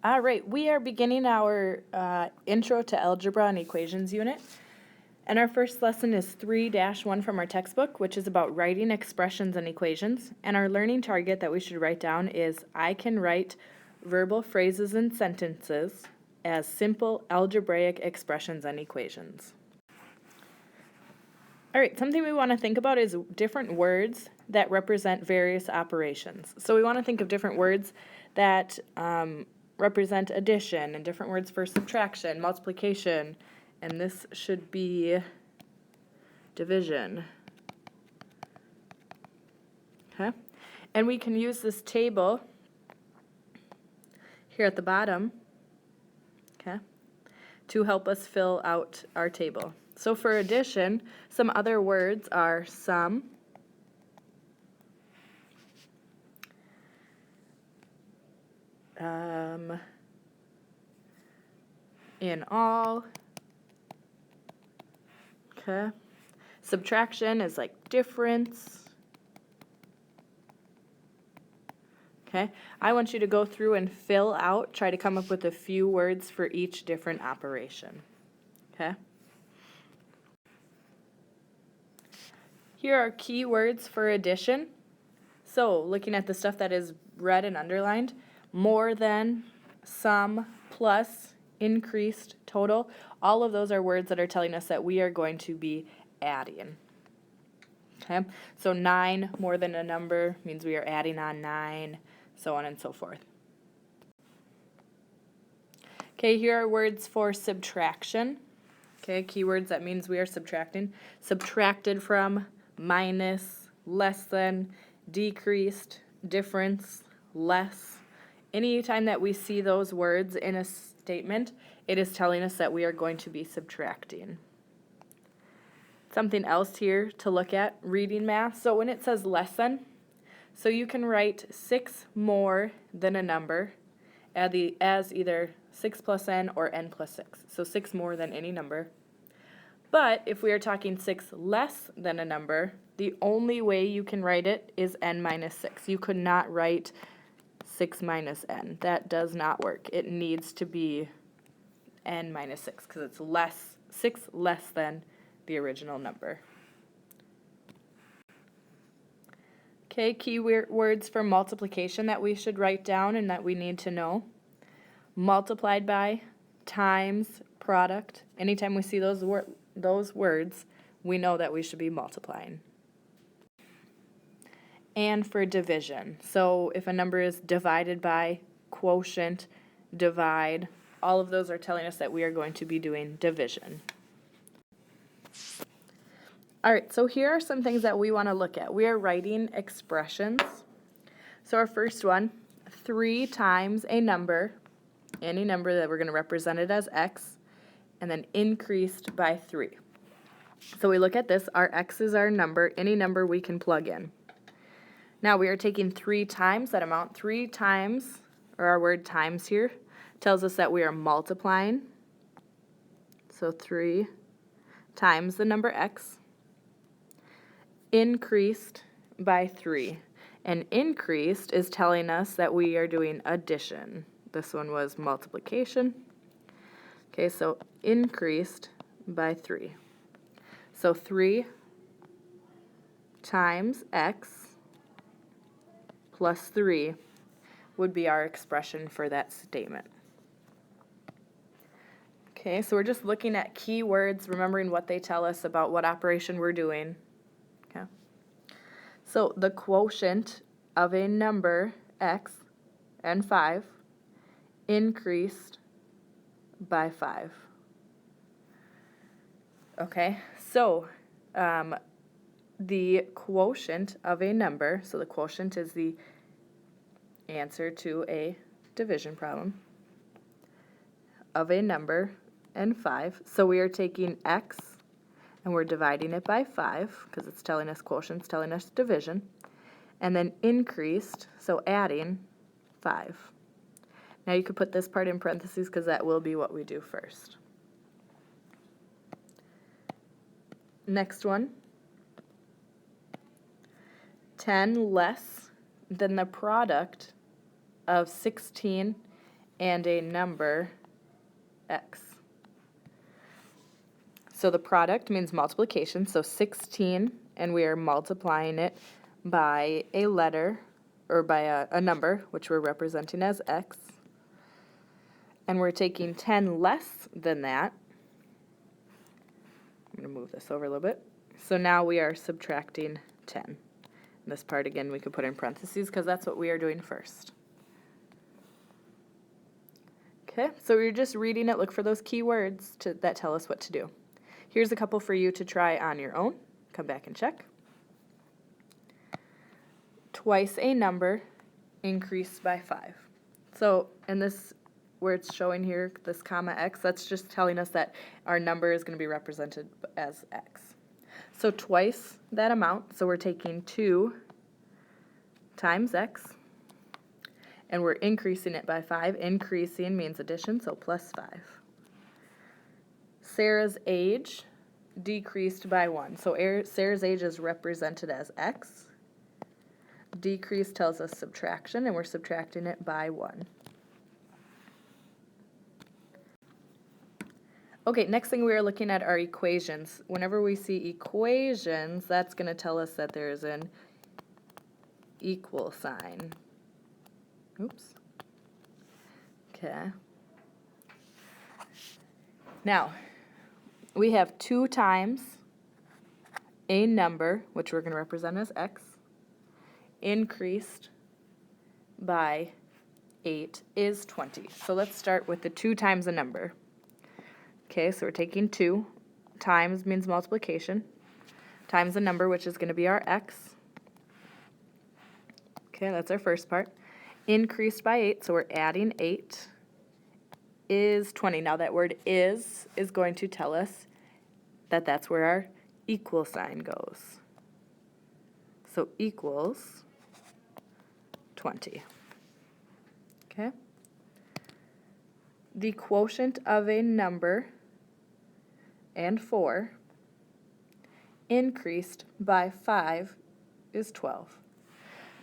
All right, we are beginning our Intro to Algebra and Equations unit. And our first lesson is 3-1 from our textbook, which is about writing expressions and equations. And our learning target that we should write down is I can write verbal phrases and sentences as simple algebraic expressions and equations. All right, something we want to think about is different words that represent various operations. So we want to think of different words that represent addition and different words for subtraction, multiplication, and this should be division. Okay? And we can use this table here at the bottom, okay, to help us fill out our table. So for addition, some other words are sum, in all, okay. Subtraction is like difference. Okay, I want you to go through and fill out, try to come up with a few words for each different operation. Okay. Here are keywords for addition. So, looking at the stuff that is red and underlined, more than, sum, plus, increased, total, all of those are words that are telling us that we are going to be adding. Okay, so 9 more than a number means we are adding on 9, so on and so forth. Okay, here are words for subtraction. Okay, keywords that means we are subtracting. Subtracted from, minus, less than, decreased, difference, less. Anytime that we see those words in a statement, it is telling us that we are going to be subtracting. Something else here to look at, reading math. So when it says less than, so you can write 6 more than a number as either 6 plus n or n plus 6. So 6 more than any number. But if we are talking 6 less than a number, the only way you can write it is n minus 6. You could not write 6 minus n. That does not work. It needs to be n minus 6 because it's 6 less than the original number. Okay, key words for multiplication that we should write down and that we need to know. Multiplied by, times, product. Anytime we see those words, we know that we should be multiplying. And for division. So if a number is divided by, quotient, divide, all of those are telling us that we are going to be doing division. All right, so here are some things that we want to look at. We are writing expressions. So our first one, 3 times a number, any number that we're going to represent it as x, and then increased by 3. So we look at this, our x is our number, any number we can plug in. Now we are taking 3 times that amount. 3 times, or our word times here, tells us that we are multiplying. So 3 times the number x, increased by 3. And increased is telling us that we are doing addition. This one was multiplication. Okay, so increased by 3. So 3 times x plus 3 would be our expression for that statement. Okay, so we're just looking at keywords, remembering what they tell us about what operation we're doing. Okay. So the quotient of a number x and 5 increased by 5. Okay, so the quotient of a number, so the quotient is the answer to a division problem, of a number and 5. So we are taking x and we're dividing it by 5 because it's telling us quotient's telling us division, and then increased, so adding 5. Now you could put this part in parentheses because that will be what we do first. Next one, 10 less than the product of 16 and a number x. So the product means multiplication, so 16, and we are multiplying it by a letter, or by a number, which we're representing as x. And we're taking 10 less than that. I'm going to move this over a little bit. So now we are subtracting 10. And this part, again, we could put in parentheses because that's what we are doing first. Okay, so you're just reading it. Look for those key words that tell us what to do. Here's a couple for you to try on your own. Come back and check. Twice a number increased by 5. So in this, where it's showing here, this comma x, that's just telling us that our number is going to be represented as x. So twice that amount, so we're taking 2 times x, and we're increasing it by 5. Increasing means addition, so plus 5. Sarah's age decreased by 1. So Sarah's age is represented as x. Decrease tells us subtraction, and we're subtracting it by 1. Okay, next thing we are looking at are equations. Whenever we see equations, that's going to tell us that there is an equal sign. Oops. Okay. Now, we have 2 times a number, which we're going to represent as x, increased by 8 is 20. So let's start with the 2 times a number. Okay, so we're taking 2. Times means multiplication. Times a number, which is going to be our x. Okay, that's our first part. Increased by 8, so we're adding 8, is 20. Now that word is going to tell us that that's where our equal sign goes. So equals 20. Okay? The quotient of a number and 4 increased by 5 is 12.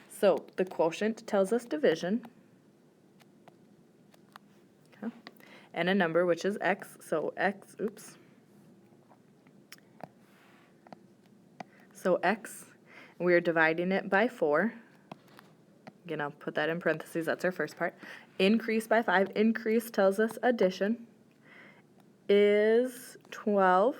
So the quotient tells us division. Okay. And a number, which is x, so x, oops. So x, we are dividing it by 4. Again, I'll put that in parentheses, that's our first part. Increase by 5, increase tells us addition, is 12.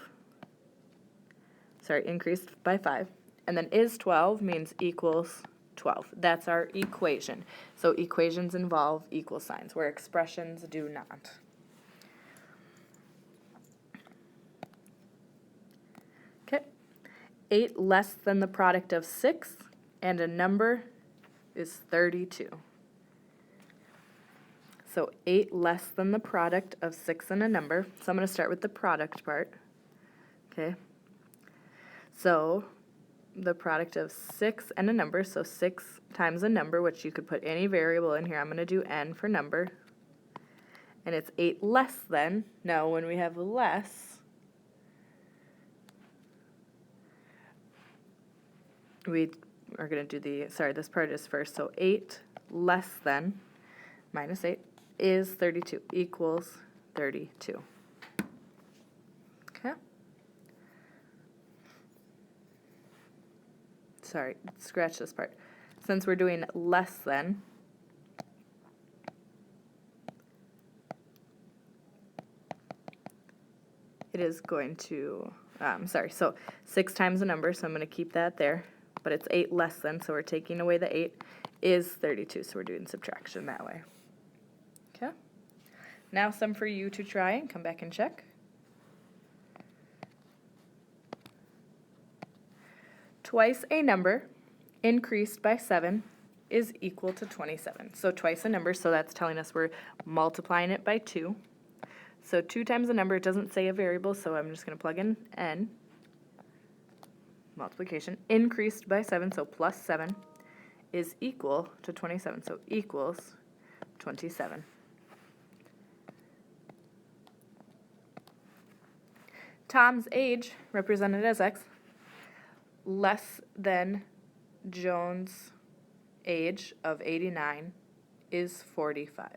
Sorry, increased by 5. And then is 12 means equals 12. That's our equation. So equations involve equal signs, where expressions do not. Okay. 8 less than the product of 6 and a number is 32. So 8 less than the product of 6 and a number. So I'm going to start with the product part. Okay. So the product of 6 and a number, so 6 times a number, which you could put any variable in here. I'm going to do n for number. And it's 8 less than. Now when we have less, we are going to do this part is first. So 8 less than minus 8 is 32, equals 32. Okay. Sorry, scratch this part. Since we're doing less than, it is going to, so 6 times a number, so I'm going to keep that there. But it's 8 less than, so we're taking away the 8, is 32, so we're doing subtraction that way. Okay. Now some for you to try and come back and check. Twice a number increased by 7 is equal to 27. So twice a number, so that's telling us we're multiplying it by 2. So 2 times a number, it doesn't say a variable, so I'm just going to plug in n. Multiplication. Increased by 7, so plus 7, is equal to 27, so equals 27. Tom's age, represented as x, less than Joan's age of 89 is 45.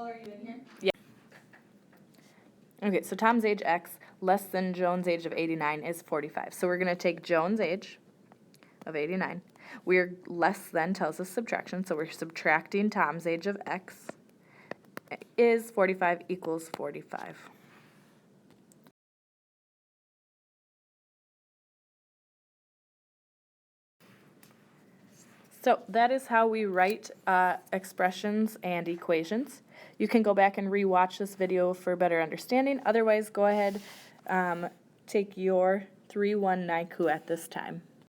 are you in here? Yeah. Okay, so Tom's age X less than Joan's age of 89 is 45. So we're going to take Joan's age of 89. We're less than tells us subtraction, so we're subtracting Tom's age of X is 45 equals 45. So that is how we write expressions and equations. You can go back and rewatch this video for better understanding. Otherwise, go ahead, take your 3-1 NICU at this time.